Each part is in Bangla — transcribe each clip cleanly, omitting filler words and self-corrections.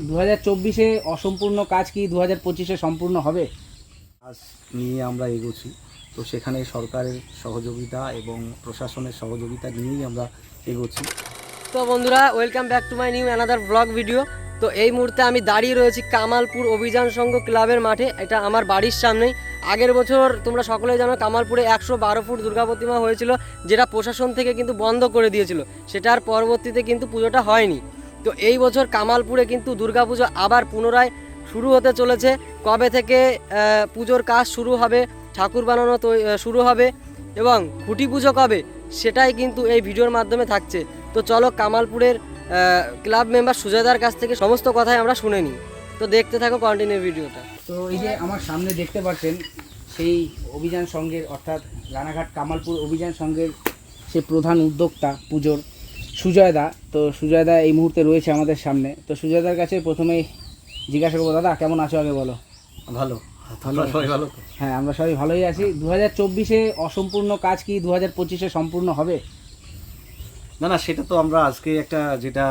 2024-এ অসম্পূর্ণ কাজ কি 2025-এ সম্পূর্ণ হবে? কাজ নিয়ে আমরা এগোচ্ছি, তো সেখানে সরকারের সহযোগিতা এবং প্রশাসনের সহযোগিতা নিয়েই আমরা এগোচ্ছি। তো বন্ধুরা, welcome back to my new another blog video. তো এই মুহূর্তে আমি দাঁড়িয়ে রয়েছি কামালপুর অভিযান সংঘ ক্লাবের মাঠে। এটা আমার বাড়ির সামনেই। আগের বছর তোমরা সকলেই জানো কামালপুরে 112 ফুট দুর্গা প্রতিমা হয়েছিল, যেটা প্রশাসন থেকে কিন্তু বন্ধ করে দিয়েছিল। সেটার পরবর্তীতে কিন্তু পুজোটা হয়নি। তো এই বছর কামালপুরে কিন্তু দুর্গাপুজো আবার পুনরায় শুরু হতে চলেছে। কবে থেকে পুজোর কাজ শুরু হবে, ঠাকুর বানানো শুরু হবে এবং খুঁটি পুজো কবে, সেটাই কিন্তু এই ভিডিওর মাধ্যমে থাকছে। তো চলো কামালপুরের ক্লাব মেম্বার সুজয়দার কাছ থেকে সমস্ত কথাই আমরা শুনে নিই। তো দেখতে থাকো কন্টিনিউ ভিডিওটা। তো এই যে আমার সামনে দেখতে পাচ্ছেন সেই অভিযান সংঘের অর্থাৎ রানাঘাট কামালপুর অভিযান সংঘের সে প্রধান উদ্যোক্তা পুজোর সুজয়দা। তো সুজয়দা এই মুহূর্তে রয়েছে আমাদের সামনে। তো সুজয়দার কাছে প্রথমেই জিজ্ঞাসা করবো, দাদা কেমন আছো আগে বলো। ভালো, সবাই ভালো তো? হ্যাঁ, আমরা সবাই ভালোই আছি। 2024-এ অসম্পূর্ণ কাজ কি 2025-এ সম্পূর্ণ হবে? না, সেটা তো আমরা আজকে একটা যেটা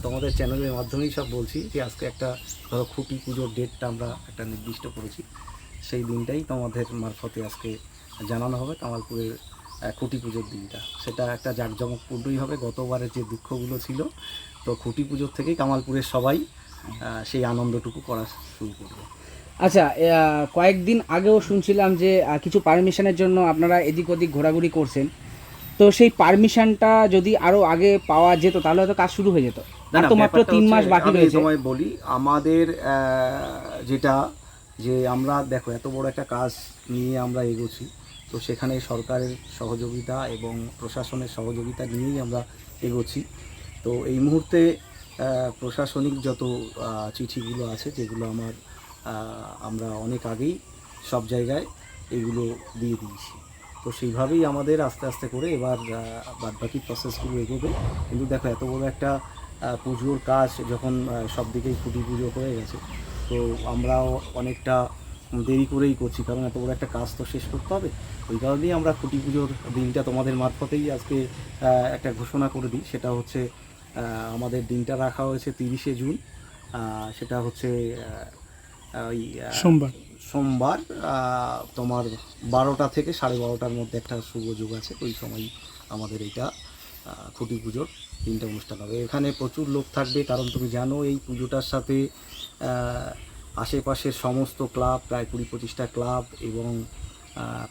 তোমাদের চ্যানেলের মাধ্যমেই সব বলছি যে আজকে একটা ধরো খুঁটি পুজোর ডেটটা আমরা একটা নির্দিষ্ট করেছি। সেই দিনটাই তোমাদের মারফতে আজকে জানানো হবে কামালপুরের খুঁটি পুজোর দিনটা। সেটা একটা জাঁকজমকপূর্ণই হবে। গতবারের যে দুঃখগুলো ছিল, তো খুঁটি পুজোর থেকেই কামালপুরের সবাই সেই আনন্দটুকু করা শুরু করবে। আচ্ছা, কয়েকদিন আগেও শুনছিলাম যে কিছু পারমিশনের জন্য আপনারা এদিক ওদিক ঘোরাঘুরি করছেন। তো সেই পারমিশনটা যদি আরো আগে পাওয়া যেত তাহলে হয়তো কাজ শুরু হয়ে যেত। আর তো মাত্র 3 মাস বাকি রয়েছে। আমি বলি আমাদের যেটা যে আমরা দেখো এত বড় একটা কাজ নিয়ে আমরা এগোচ্ছি, তো সেখানে সরকারের সহযোগিতা এবং প্রশাসনের সহযোগিতা নিয়েই আমরা এগোচ্ছি। তো এই মুহূর্তে প্রশাসনিক যত চিঠিগুলো আছে, যেগুলো আমরা অনেক আগেই সব জায়গায় এগুলো দিয়ে দিয়েছি। তো সেইভাবেই আমাদের আস্তে আস্তে করে এবার বাদবাকি প্রসেসগুলো এগোবে। কিন্তু দেখো এত বড় একটা পুজোর কাজ যখন সব দিকেই খুঁটি পুজো হয়ে গেছে, তো আমরাও অনেকটা দেরি করেই করছি, কারণ এত বড় একটা কাজ তো শেষ করতে হবে। ওই কারণেই আমরা খুঁটি পুজোর দিনটা তোমাদের মারফতেই আজকে একটা ঘোষণা করে দিই। সেটা হচ্ছে আমাদের দিনটা রাখা হয়েছে 30শে জুন। সেটা হচ্ছে ওই সোমবার তোমার 12টা থেকে 12:30টার মধ্যে একটা শুভ যোগ আছে। ওই সময় আমাদের এইটা খুঁটি পুজোর তিনটা অনুষ্ঠান হবে। এখানে প্রচুর লোক থাকবে, কারণ তুমি জানো এই পুজোটার সাথে আশেপাশের সমস্ত ক্লাব, প্রায় 20-25টা ক্লাব এবং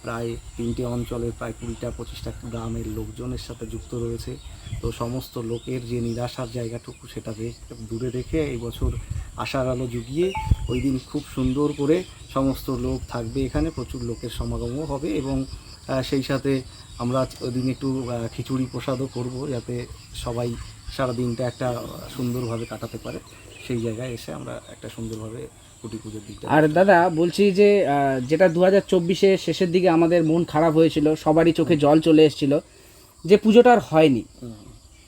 প্রায় 3টে অঞ্চলের প্রায় 20-25টা গ্রামের লোকজনের সাথে যুক্ত রয়েছে। তো সমস্ত লোকের যে নিরাশার জায়গাটুকু সেটা দূরে রেখে এই বছর আশার আলো জুগিয়ে ওই দিন খুব সুন্দর করে সমস্ত লোক থাকবে। এখানে প্রচুর লোকের সমাগমও হবে এবং সেই সাথে আমরা ওই দিন একটু খিচুড়ি প্রসাদও করব, যাতে সবাই সারা দিনটা একটা সুন্দরভাবে কাটাতে পারে। সেই জায়গায় এসে আমরা একটা সুন্দরভাবে খুঁটি পুজোর দিকটা। আর দাদা বলছি যে যেটা 2024-এ শেষের দিকে আমাদের মন খারাপ হয়েছিল, সবারই চোখে জল চলে এসেছিল যে পুজোটা আর হয়নি।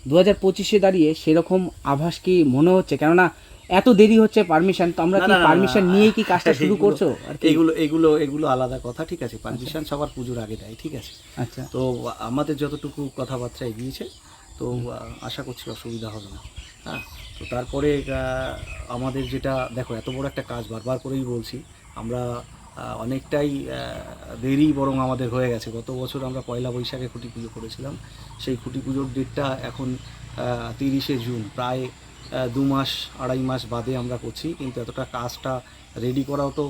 2025-এ দাঁড়িয়ে সেরকম আভাস কি মনে হচ্ছে? কেননা এত দেরি হচ্ছে পারমিশন, তো আমরা কি পারমিশন নিয়েই কি কাজটা শুরু করছো? এগুলো আলাদা কথা, ঠিক আছে। পারমিশন সবার পুজোর আগে দেয়, ঠিক আছে। আচ্ছা, তো আমাদের যতটুকু কথাবার্তা এগিয়েছে, তো আশা করছি অসুবিধা হবে না। হ্যাঁ, তো তারপরে আমাদের যেটা দেখো এত বড় একটা কাজ, বারবার করেই বলছি, আমরা অনেকটাই দেরি বরং আমাদের হয়ে গেছে। গত বছর আমরা পয়লা বৈশাখে খুঁটি পুজো করেছিলাম। সেই খুঁটি পুজোর ডেটটা এখন 30শে জুন, প্রায় 2 মাস 2.5 মাস বাদে আমরা করছি। কিন্তু এতটা কাজটা রেডি করাও তো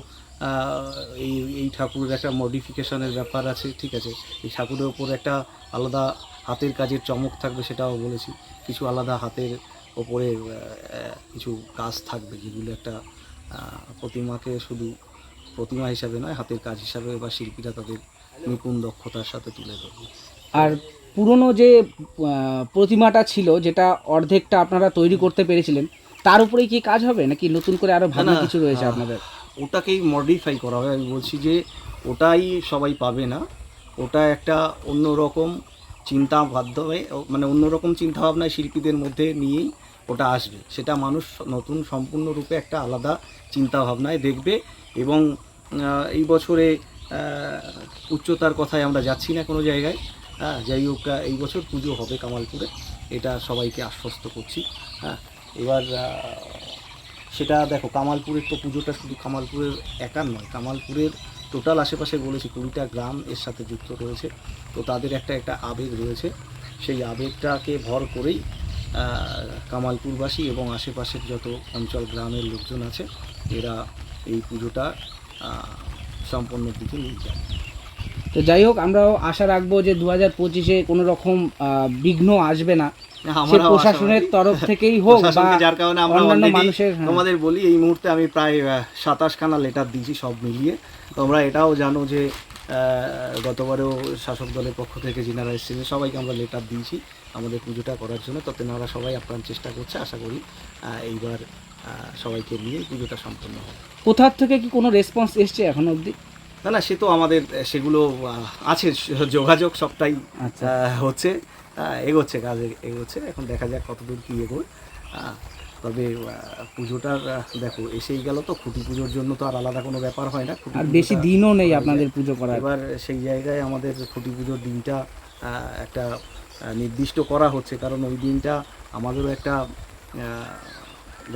এই ঠাকুরের একটা মডিফিকেশনের ব্যাপার আছে, ঠিক আছে। এই ঠাকুরের ওপর একটা আলাদা হাতের কাজের চমক থাকবে, সেটাও বলেছি। কিছু আলাদা হাতের ওপরে কিছু কাজ থাকবে, যেগুলো একটা প্রতিমাকে শুধু প্রতিমা হিসাবে নয়, হাতের কাজ হিসাবে বা শিল্পীরা তাদের নিপুণ দক্ষতার সাথে তুলে ধরবে। আর পুরনো যে প্রতিমাটা ছিল, যেটা অর্ধেকটা আপনারা তৈরি করতে পেরেছিলেন, তার উপরেই কি কাজ হবে নাকি নতুন করে আরো ভালো কিছু রয়েছে আপনাদের? ওটাকেই মডিফাই করা হবে। আমি বলছি যে ওটাই সবাই পাবে না, ওটা একটা অন্যরকম চিন্তা মাধ্যমে, মানে অন্যরকম চিন্তাভাবনায় শিল্পীদের মধ্যে নিয়েই ওটা আসবে। সেটা মানুষ নতুন সম্পূর্ণরূপে একটা আলাদা চিন্তাভাবনায় দেখবে। এবং এই বছরে উচ্চতার কথায় আমরা যাচ্ছি না কোনো জায়গায়। হ্যাঁ, যাই হোক, এই বছর পুজো হবে কামালপুরে, এটা সবাইকে আশ্বস্ত করছি। হ্যাঁ, এবার সেটা দেখো কামালপুরের তো পুজোটা শুধু কামালপুরের একার নয়, কামালপুরের টোটাল আশেপাশে বলেছি 20টা গ্রাম এর সাথে যুক্ত রয়েছে। তো তাদের একটা আবেগ রয়েছে, সেই আবেগটাকে ভর করেই কামালপুরবাসী এবং আশেপাশের যত অঞ্চল গ্রামের লোকজন আছে এরা এই পুজোটা সম্পন্নের দিকে নিয়ে যায়। তো যাই হোক, আমরাও আশা রাখবো যে 2025-এ কোনো রকম বিঘ্ন আসবে না, সে প্রশাসনের তরফ থেকেই হোক বা প্রশাসনকে, যার কারণে আমরা অন্যান্য already মানুষের। হ্যাঁ। তোমাদের বলি এই মুহূর্তে আমি প্রায় 27খানা লেটার দিয়েছি সব মিলিয়ে। তোমরা এটাও জানো যে গতবারেও শাসক দলের পক্ষ থেকে যিনারা এসেছিলেন সবাইকে আমরা লেটার দিয়েছি আমাদের পুজোটা করার জন্য। তো তেনারা সবাই আপ্রাণ চেষ্টা করছে, আশা করি এইবার সবাইকে নিয়ে পুজোটা সম্পন্ন হবে। কোথার থেকে কি কোনো রেসপন্স এসছে এখন অবধি? না, সে তো আমাদের সেগুলো আছে, যোগাযোগ সবটাই আচ্ছা। হচ্ছে, এগোচ্ছে, কাজ এগোচ্ছে। এখন দেখা যাক কতদূর কী এগোয়। তবে পুজোটার দেখো এসেই গেল, তো খুঁটি পুজোর জন্য তো আর আলাদা কোনো ব্যাপার হয় না, খুঁটি আর বেশি পুজোটা দিনও নেই হয়ে আপনাদের যায়। পুজো করার। এবার সেই জায়গায় আমাদের খুঁটি পুজোর দিনটা একটা নির্দিষ্ট করা হচ্ছে, কারণ ওই দিনটা আমাদেরও একটা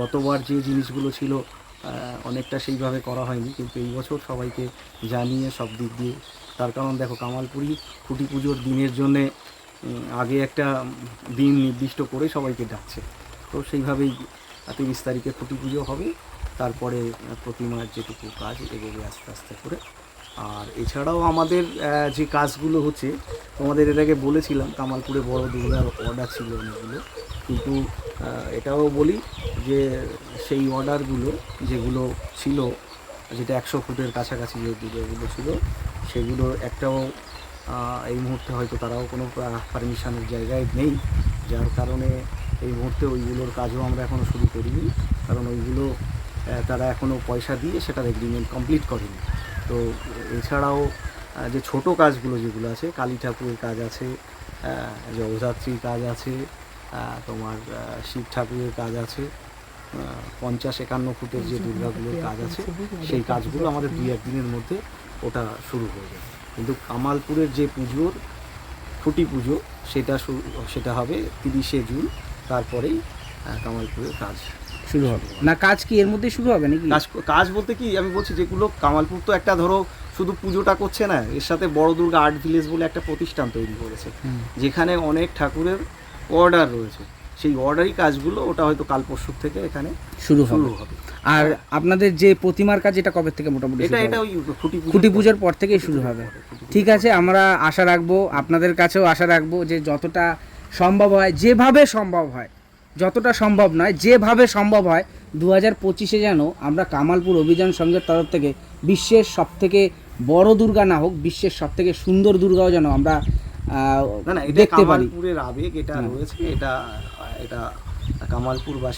গতবার যে জিনিসগুলো ছিল অনেকটা সেইভাবে করা হয়নি, কিন্তু এই বছর সবাইকে জানিয়ে সব দিক দিয়ে। তার কারণ দেখো কামালপুরি খুঁটি পুজোর দিনের জন্যে আগে একটা দিন নির্দিষ্ট করে সবাইকে ডাকছে। তো সেইভাবেই 30 তারিখে খুঁটি পুজো হবে, তারপরে প্রতিমার যেটুকু কাজ এগোবে আস্তে আস্তে করে। আর এছাড়াও আমাদের যে কাজগুলো হচ্ছে, তোমাদের এর আগে বলেছিলাম কামালপুরে বড় দুর্গার অর্ডার ছিল অনেকগুলো, কিন্তু এটাও বলি যে সেই অর্ডারগুলো যেগুলো ছিল, যেটা 100 ফুটের কাছাকাছি যে দুর্গাগুলো ছিল, সেগুলো একটাও এই মুহূর্তে হয়তো তারাও কোনো পারমিশনের জায়গায় নেই, যার কারণে এই মুহূর্তে ওইগুলোর কাজও আমরা এখনও শুরু করিনি, কারণ ওইগুলো তারা এখনও পয়সা দিয়ে সেটার এগ্রিমেন্ট কমপ্লিট করেনি। তো এছাড়াও যে ছোট কাজগুলো যেগুলো আছে, কালী ঠাকুরের কাজ আছে, জগদ্ধাত্রীর কাজ আছে, তোমার শিব ঠাকুরের কাজ আছে, 50-51 ফুটের যে দুর্গাগুলোর কাজ আছে, সেই কাজগুলো আমাদের 2-1 দিনের মধ্যে ওটা শুরু হয়ে যাবে। কিন্তু কামালপুরের যে পুজোর খুঁটি পুজো সেটা হবে 30শে জুন, তারপরেই কামালপুরের কাজ শুরু হবে না? কাজ কি এর মধ্যেই শুরু হবে নাকি? কাজ বলতে কি আমি বলছি, যেগুলো কামালপুর তো একটা ধরো শুধু পুজোটা করছে না, এর সাথে বড় দুর্গা আর্ট ভিলেজ বলে একটা প্রতিষ্ঠান তৈরি করেছে, যেখানে অনেক ঠাকুরের অর্ডার রয়েছে। সেই অর্ডারি কাজগুলো ওটা হয়তো কাল পরশু থেকে এখানে শুরু হবে। আর আপনাদের যে প্রতিমার কাজ, এটা কবে থেকে মোটামুটি শুরু হবে? এটা ওই খুঁটি পুজোর পর থেকেই শুরু হবে। ঠিক আছে, আমরা আশা রাখবো, আপনাদের কাছেও আশা রাখবো যে যতটা সম্ভব হয়, যেভাবে সম্ভব হয়, যতটা সম্ভব নয়, যেভাবে সম্ভব হয় 2025-এ যেন আমরা কামালপুর অভিযান সংঘের তরফ থেকে বিশ্বের সবথেকে বড় দুর্গা না হোক, বিশ্বের সবথেকে সুন্দর দুর্গাও যেন আমরা না এটা দেখতে পারি। কামালপুরের আবেগ এটা রয়েছে, এটা কামালপুরবাসী